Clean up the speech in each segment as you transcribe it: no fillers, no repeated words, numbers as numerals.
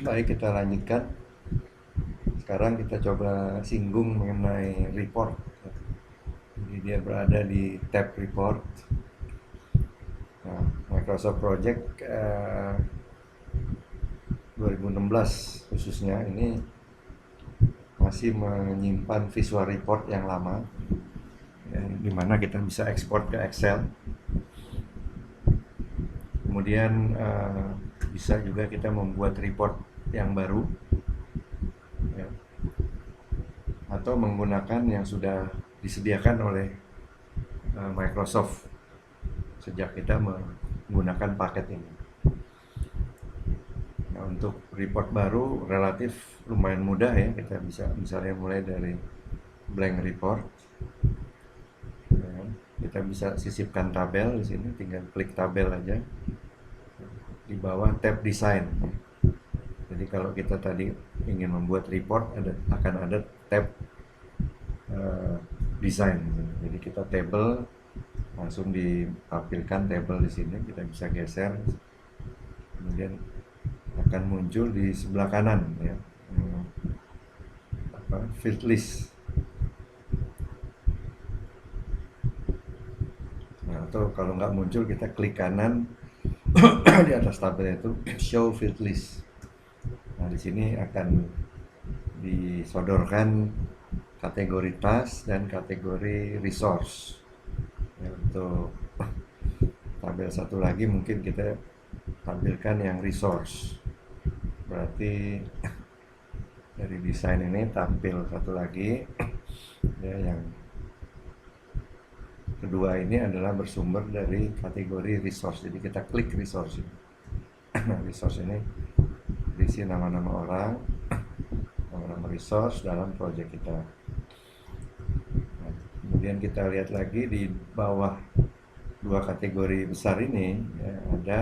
Baik, kita lanjutkan. Sekarang kita coba singgung mengenai report. Jadi dia berada di tab report. Nah, Microsoft Project 2016 khususnya ini masih menyimpan visual report yang lama, ya, di mana kita bisa ekspor ke Excel. Kemudian bisa juga kita membuat report yang baru, ya, atau menggunakan yang sudah disediakan oleh Microsoft sejak kita menggunakan paket ini. Nah, untuk report baru relatif lumayan mudah ya, kita bisa misalnya mulai dari blank report. Ya, kita bisa sisipkan tabel di sini, tinggal klik tabel aja. Di bawah tab design. Jadi kalau kita tadi ingin membuat report, akan ada tab design. Jadi kita table langsung ditampilkan table di sini, kita bisa geser, kemudian akan muncul di sebelah kanan ya, field list. Nah, atau kalau nggak muncul kita klik kanan di atas tabel itu show field list. Nah, di sini akan disodorkan kategori task dan kategori resource. Ya, untuk tabel satu lagi mungkin kita tampilkan yang resource. Berarti dari desain ini tampil satu lagi, ya, yang kedua ini adalah bersumber dari kategori resource. Jadi kita klik resource ini. Nah, resource ini berisi nama-nama orang, nama-nama resource dalam project kita. Nah, kemudian kita lihat lagi di bawah dua kategori besar ini, ya, ada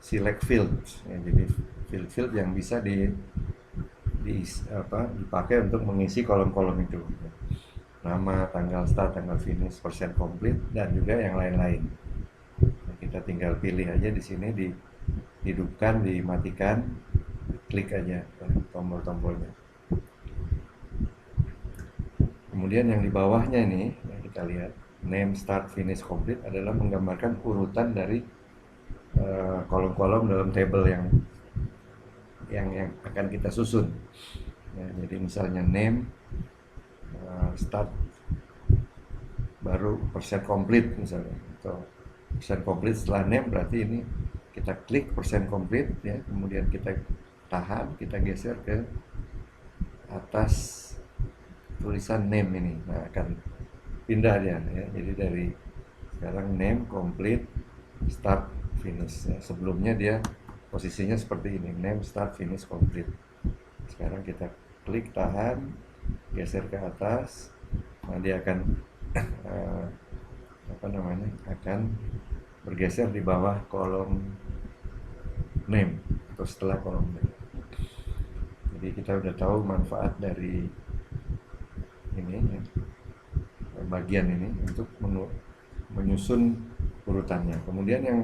select field. Ya, jadi field yang bisa dipakai untuk mengisi kolom-kolom itu. Nama, tanggal start, tanggal finish, persen complete, dan juga yang lain-lain. Nah, kita tinggal pilih aja di sini, dihidupkan, dimatikan, klik aja tombol-tombolnya. Kemudian yang di bawahnya ini, yang kita lihat, name, start, finish, complete adalah menggambarkan urutan dari kolom-kolom dalam table yang akan kita susun. Ya, jadi misalnya name, start, baru persen complete misalnya, atau persen complete setelah name, berarti ini kita klik persen complete ya, kemudian kita tahan, kita geser ke atas tulisan name ini. Nah, akan pindah dia ya. Jadi dari sekarang name, complete, start, finish ya. Sebelumnya dia posisinya seperti ini, name, start, finish, complete. Sekarang kita klik, tahan, geser ke atas. Nah, dia akan akan bergeser di bawah kolom name atau setelah kolom name. Jadi kita udah tahu manfaat dari ini ya, bagian ini untuk menyusun urutannya. Kemudian yang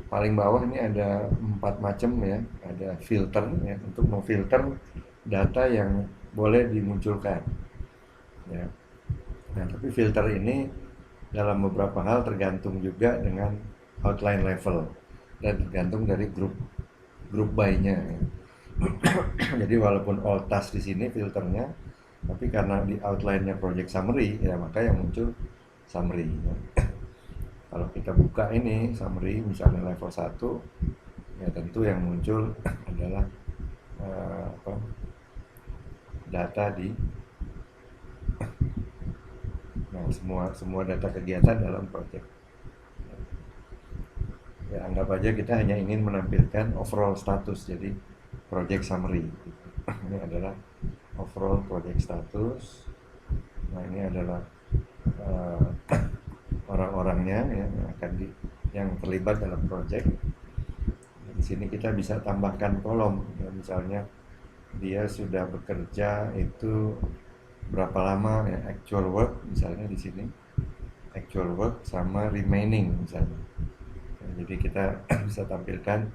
paling bawah ini ada 4 macam ya, ada filter ya, untuk memfilter data yang boleh dimunculkan ya. Nah, tapi filter ini dalam beberapa hal tergantung juga dengan outline level dan tergantung dari grup by-nya ya. Jadi walaupun all task di sini filternya, tapi karena di outline-nya project summary ya, maka yang muncul summary ya. Kalau kita buka ini summary misalnya level 1 ya, tentu yang muncul adalah data di semua data kegiatan dalam project. Ya, anggap aja kita hanya ingin menampilkan overall status, jadi project summary. Ini adalah overall project status. Nah, ini adalah orang-orangnya ya, yang terlibat dalam project. Di sini kita bisa tambahkan kolom ya, misalnya dia sudah bekerja itu berapa lama ya, actual work misalnya di sini, actual work sama remaining misalnya. Ya, jadi kita bisa tampilkan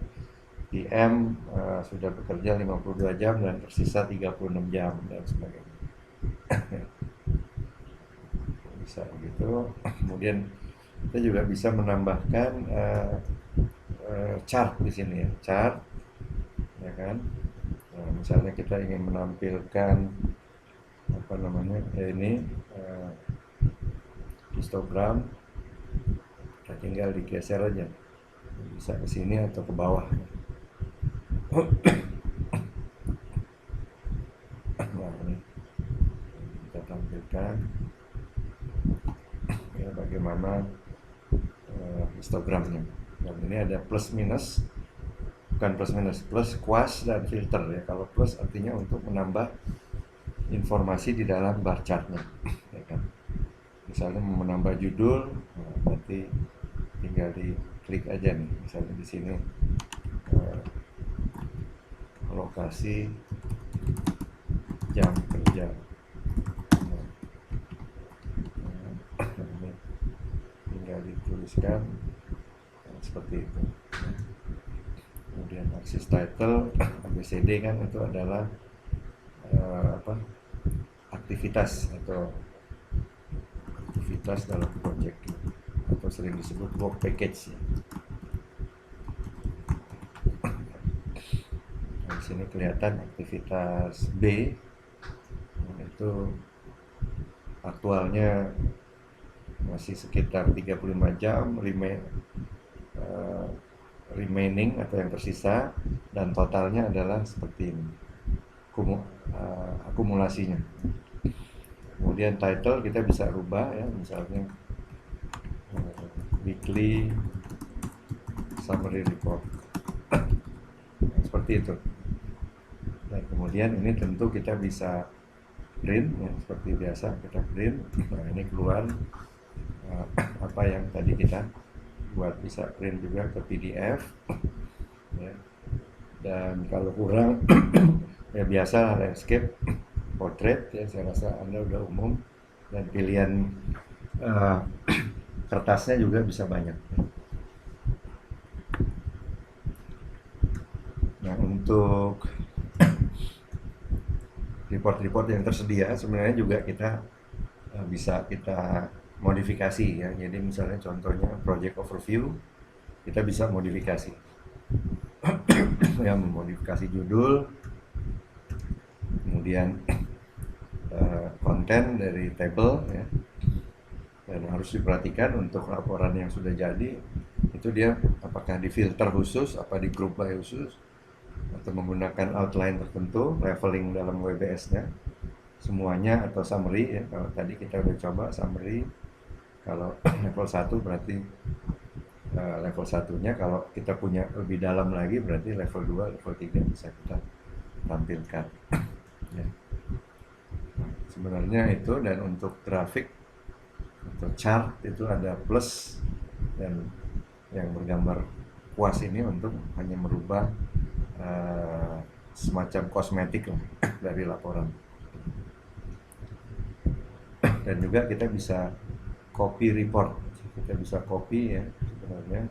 PM sudah bekerja 52 jam dan tersisa 36 jam dan sebagainya. Bisa gitu. Kemudian kita juga bisa menambahkan chart di sini ya, chart, ya kan. Nah, misalnya kita ingin menampilkan apa namanya ini histogram, kita tinggal digeser aja, bisa ke sini atau ke bawah. Nah, ini kita tampilkan ya bagaimana histogramnya. Dan ini ada plus minus, bukan plus minus, plus kuas dan filter ya. Kalau plus artinya untuk menambah informasi di dalam bar chartnya, ya kan. Misalnya mau menambah judul, nah, berarti tinggal diklik aja nih, misalnya di sini lokasi jam kerja. Ini tinggal dituliskan seperti itu. Kemudian aksis title ABCD kan itu adalah aktivitas atau aktivitas dalam project atau sering disebut work package ya. Nah, di sini kelihatan aktivitas B itu aktualnya masih sekitar 35 jam, remaining atau yang tersisa, dan totalnya adalah seperti ini, akumulasinya. Kemudian title kita bisa rubah ya, misalnya weekly summary report. Nah, seperti itu. Dan kemudian ini tentu kita bisa print ya, seperti biasa kita print. Nah, ini keluar apa yang tadi kita buat, bisa print juga ke PDF ya. Dan kalau kurang ya biasa landscape, portrait ya, saya rasa Anda udah umum, dan pilihan kertasnya juga bisa banyak. Nah, untuk report-report yang tersedia sebenarnya juga kita bisa kita modifikasi ya. Jadi misalnya contohnya project overview, kita bisa modifikasi ya, memodifikasi judul, kemudian konten dari table ya. Dan harus diperhatikan untuk laporan yang sudah jadi itu dia apakah di filter khusus, apa di group by khusus, atau menggunakan outline tertentu, leveling dalam WBS-nya semuanya, atau summary ya. Kalau tadi kita udah coba summary, kalau level 1 berarti level 1-nya, kalau kita punya lebih dalam lagi berarti level 2, level 3 bisa kita tampilkan ya. Sebenarnya itu. Dan untuk grafik atau chart itu ada plus, dan yang bergambar kuas ini untuk hanya merubah semacam kosmetik lah dari laporan. Dan juga kita bisa copy report, kita bisa copy ya sebenarnya.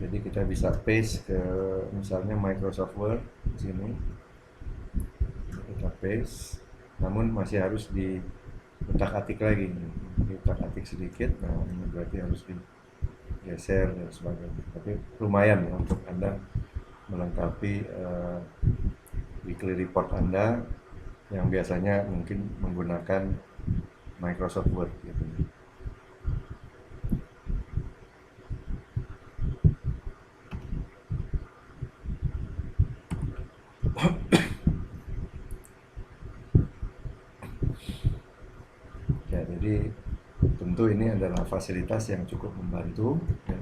Jadi kita bisa paste ke misalnya Microsoft Word di sini, kita paste, namun masih harus diutak-atik lagi, diutak-atik sedikit. Nah, ini berarti harus digeser dan sebagainya. Tapi lumayan ya untuk Anda melengkapi weekly report Anda yang biasanya mungkin menggunakan Microsoft Word gitu. Ya, jadi tentu ini adalah fasilitas yang cukup membantu ya.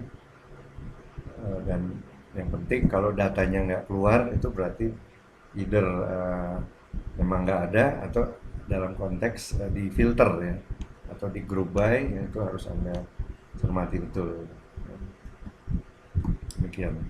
Dan yang penting kalau datanya nggak keluar itu berarti either memang nggak ada, atau dalam konteks di filter ya, atau di group by ya, itu harus Anda cermati betul. Demikian.